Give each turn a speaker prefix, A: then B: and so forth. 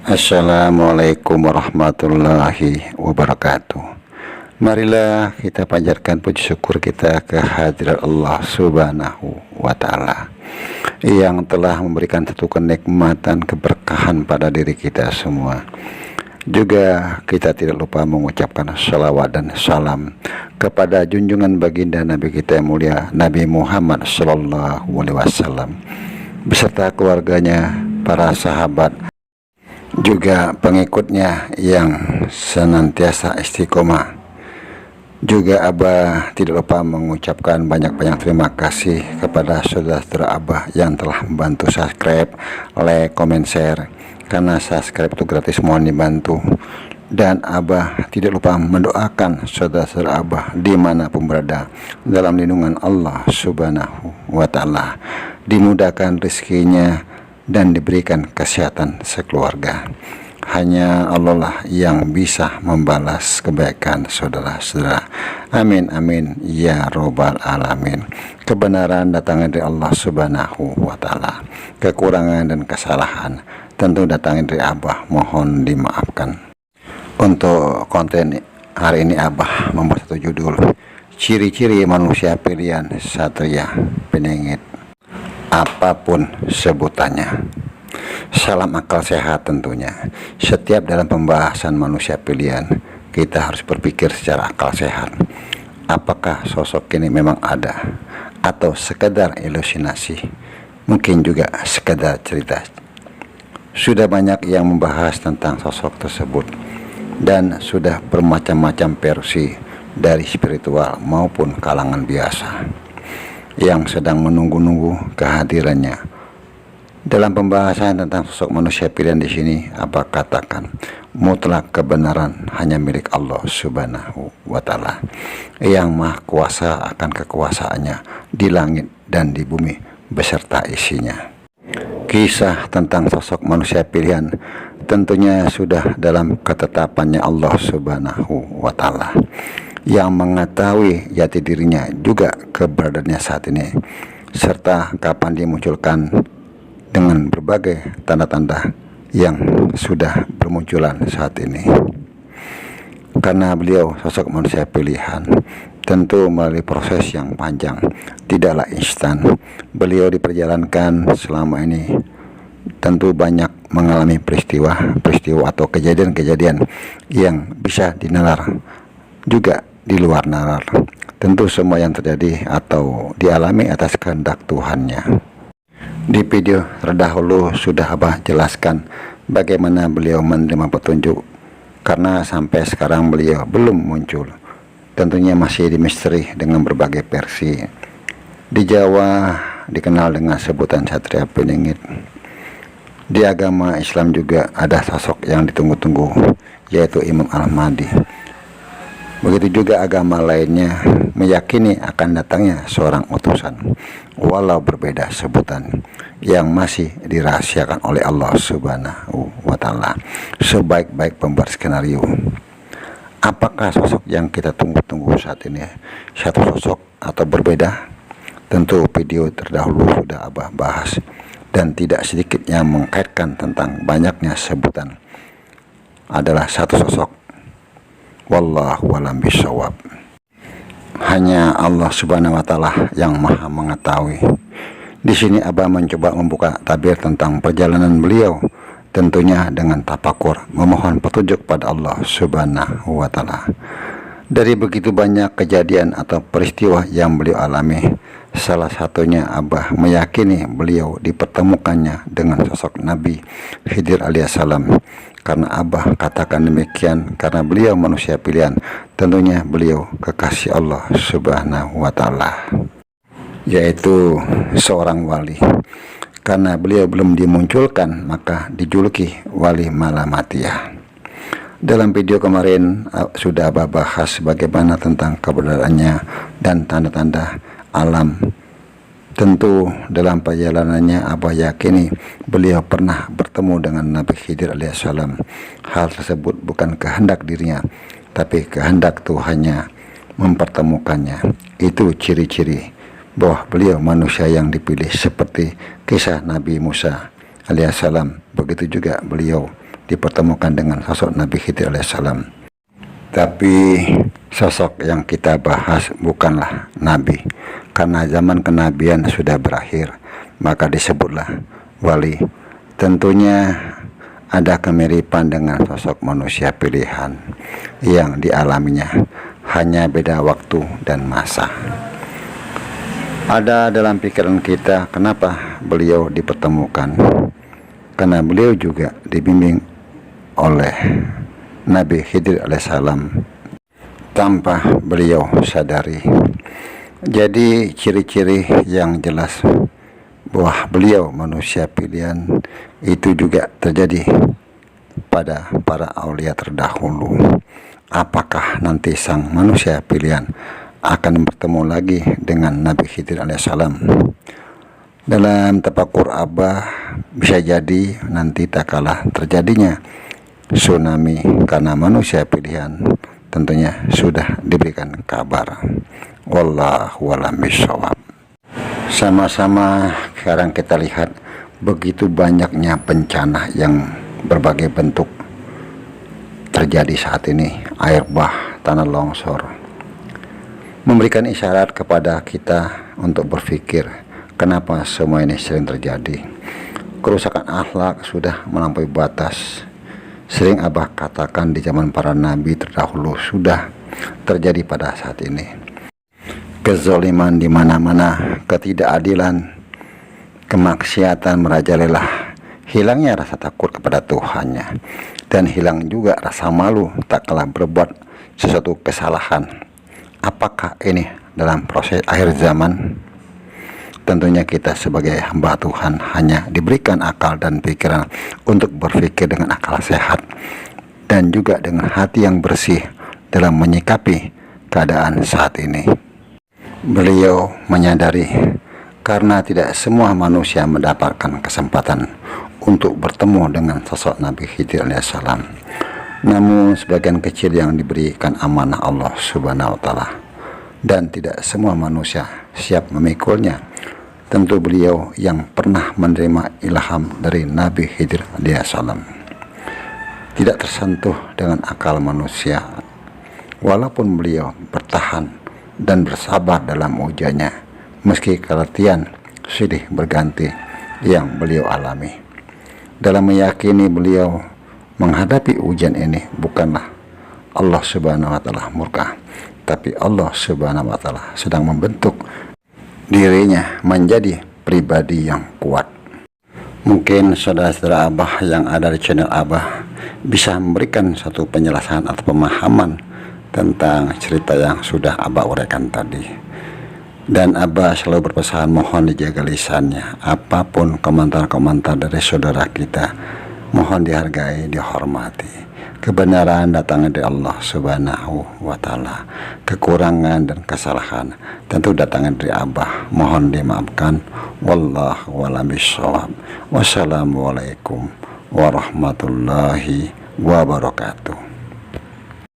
A: Assalamualaikum warahmatullahi wabarakatuh. Marilah kita panjatkan puji syukur kita kehadirat Allah Subhanahu wa Ta'ala yang telah memberikan satu kenikmatan keberkahan pada diri kita semua. Juga kita tidak lupa mengucapkan salawat dan salam kepada junjungan baginda Nabi kita yang mulia, Nabi Muhammad Sallallahu Alaihi Wasallam, beserta keluarganya, para sahabat, juga pengikutnya yang senantiasa istiqomah. Juga Abah tidak lupa mengucapkan banyak-banyak terima kasih kepada saudara-saudara Abah yang telah membantu subscribe, like, komen, share. Karena subscribe itu gratis, mohon dibantu. Dan Abah tidak lupa mendoakan saudara-saudara Abah dimanapun berada dalam lindungan Allah Subhanahu wa Ta'ala, dimudahkan rezekinya dan diberikan kesehatan sekeluarga. Hanya Allah lah yang bisa membalas kebaikan saudara-saudara. Amin amin ya robbal alamin. Kebenaran datangnya dari Allah Subhanahu wa Ta'ala. Kekurangan dan kesalahan tentu datangnya dari Abah, mohon dimaafkan. Untuk konten hari ini Abah membuat satu judul, ciri-ciri manusia pilihan Satria Piningit, apapun sebutannya. Salam akal sehat tentunya. Setiap dalam pembahasan manusia pilihan, kita harus berpikir secara akal sehat. Apakah sosok ini memang ada, atau sekedar ilusinasi, mungkin juga sekedar cerita. Sudah banyak yang membahas tentang sosok tersebut, dan sudah bermacam-macam versi dari spiritual maupun kalangan biasa yang sedang menunggu-nunggu kehadirannya. Dalam pembahasan tentang sosok manusia pilihan di sini, Abah katakan mutlak kebenaran hanya milik Allah Subhanahu wa Ta'ala yang maha kuasa akan kekuasaannya di langit dan di bumi beserta isinya. Kisah tentang sosok manusia pilihan tentunya sudah dalam ketetapannya Allah Subhanahu wa Ta'ala yang mengetahui jati dirinya, juga keberadaannya saat ini, serta kapan dimunculkan dengan berbagai tanda-tanda yang sudah bermunculan saat ini. Karena beliau sosok manusia pilihan, tentu melalui proses yang panjang, tidaklah instan. Beliau diperjalankan selama ini tentu banyak mengalami peristiwa atau kejadian-kejadian yang bisa dinalar, juga di luar nalar. Tentu semua yang terjadi atau dialami atas kehendak Tuhannya. Di video terdahulu sudah Abah jelaskan bagaimana beliau menerima petunjuk, karena sampai sekarang beliau belum muncul. Tentunya masih di misteri dengan berbagai versi. Di Jawa dikenal dengan sebutan Satria Piningit. Di agama Islam juga ada sosok yang ditunggu-tunggu, yaitu Imam Al-Mahdi. Begitu juga agama lainnya meyakini akan datangnya seorang utusan, walau berbeda sebutan, yang masih dirahasiakan oleh Allah Subhanahu wa Ta'ala sebaik-baik pembuat skenario. Apakah sosok yang kita tunggu-tunggu saat ini satu sosok atau berbeda? Tentu video terdahulu sudah Abah bahas, dan tidak sedikit yang mengkaitkan tentang banyaknya sebutan adalah satu sosok. Wallahu a'lam bishawab. Hanya Allah Subhanahu wa Ta'ala yang maha mengetahui. Di sini Abah mencoba membuka tabir tentang perjalanan beliau, tentunya dengan tafakur memohon petunjuk pada Allah Subhanahu wa Ta'ala. Dari begitu banyak kejadian atau peristiwa yang beliau alami, salah satunya Abah meyakini beliau dipertemukannya dengan sosok Nabi Khidir alaihissalam. Karena Abah katakan demikian karena beliau manusia pilihan, tentunya beliau kekasih Allah Subhanahu wa Ta'ala, yaitu seorang wali. Karena beliau belum dimunculkan, maka dijuluki wali Malamatiyah. Dalam video kemarin sudah Abah bahas bagaimana tentang keberadaannya dan tanda-tanda alam. Tentu dalam perjalanannya Abah yakini beliau pernah bertemu dengan Nabi Khidir alaihissalam. Hal tersebut bukan kehendak dirinya, tapi kehendak Tuhannya mempertemukannya. Itu ciri-ciri bahwa beliau manusia yang dipilih, seperti kisah Nabi Musa alaihissalam. Begitu juga beliau dipertemukan dengan sosok Nabi Khidir alaihissalam. Tapi sosok yang kita bahas bukanlah Nabi, karena zaman kenabian sudah berakhir, maka disebutlah wali. Tentunya ada kemiripan dengan sosok manusia pilihan yang dialaminya, hanya beda waktu dan masa. Ada dalam pikiran kita kenapa beliau dipertemukan, karena beliau juga dibimbing oleh Nabi Khidir alaihissalam tanpa beliau sadari. Jadi ciri-ciri yang jelas bahwa beliau manusia pilihan itu juga terjadi pada para aulia terdahulu. Apakah nanti sang manusia pilihan akan bertemu lagi dengan Nabi Khidir alaihissalam? Dalam tafakur Abah, bisa jadi nanti tak kalah terjadinya tsunami karena manusia pilihan tentunya sudah diberikan kabar. Wallahu a'lam bishawab. Sama-sama sekarang kita lihat begitu banyaknya bencana yang berbagai bentuk terjadi saat ini. Air bah, tanah longsor memberikan isyarat kepada kita untuk berpikir kenapa semua ini sering terjadi. Kerusakan akhlak sudah melampaui batas. Sering Abah katakan di zaman para nabi terdahulu sudah terjadi pada saat ini. Kezaliman di mana-mana, ketidakadilan, kemaksiatan merajalela, hilangnya rasa takut kepada Tuhannya, dan hilang juga rasa malu tak kalah berbuat sesuatu kesalahan. Apakah ini dalam proses akhir zaman? Tentunya kita sebagai hamba Tuhan hanya diberikan akal dan pikiran untuk berpikir dengan akal sehat dan juga dengan hati yang bersih dalam menyikapi keadaan saat ini. Beliau menyadari karena tidak semua manusia mendapatkan kesempatan untuk bertemu dengan sosok Nabi Khidir alaihissalam. Namun sebagian kecil yang diberikan amanah Allah subhanahu wa ta'ala, dan tidak semua manusia siap memikulnya. Tentu beliau yang pernah menerima ilham dari Nabi Khidir alaihissalam tidak tersentuh dengan akal manusia, walaupun beliau bertahan dan bersabar dalam ujiannya, meski keletihan silih berganti yang beliau alami. Dalam meyakini beliau menghadapi ujian ini bukanlah Allah subhanahu wa ta'ala murka, tapi Allah subhanahu wa ta'ala sedang membentuk dirinya menjadi pribadi yang kuat. Mungkin saudara-saudara Abah yang ada di channel Abah bisa memberikan satu penjelasan atau pemahaman tentang cerita yang sudah Abah uraikan tadi. Dan Abah selalu berpesan mohon dijaga lisannya. Apapun komentar-komentar dari saudara kita, mohon dihargai, dihormati. Kebenaran datangnya dari Allah subhanahu wa ta'ala. Kekurangan dan kesalahan tentu datangnya dari Abah, mohon dimaafkan. Wallahu a'lam bishawab. Wassalamualaikum warahmatullahi wabarakatuh.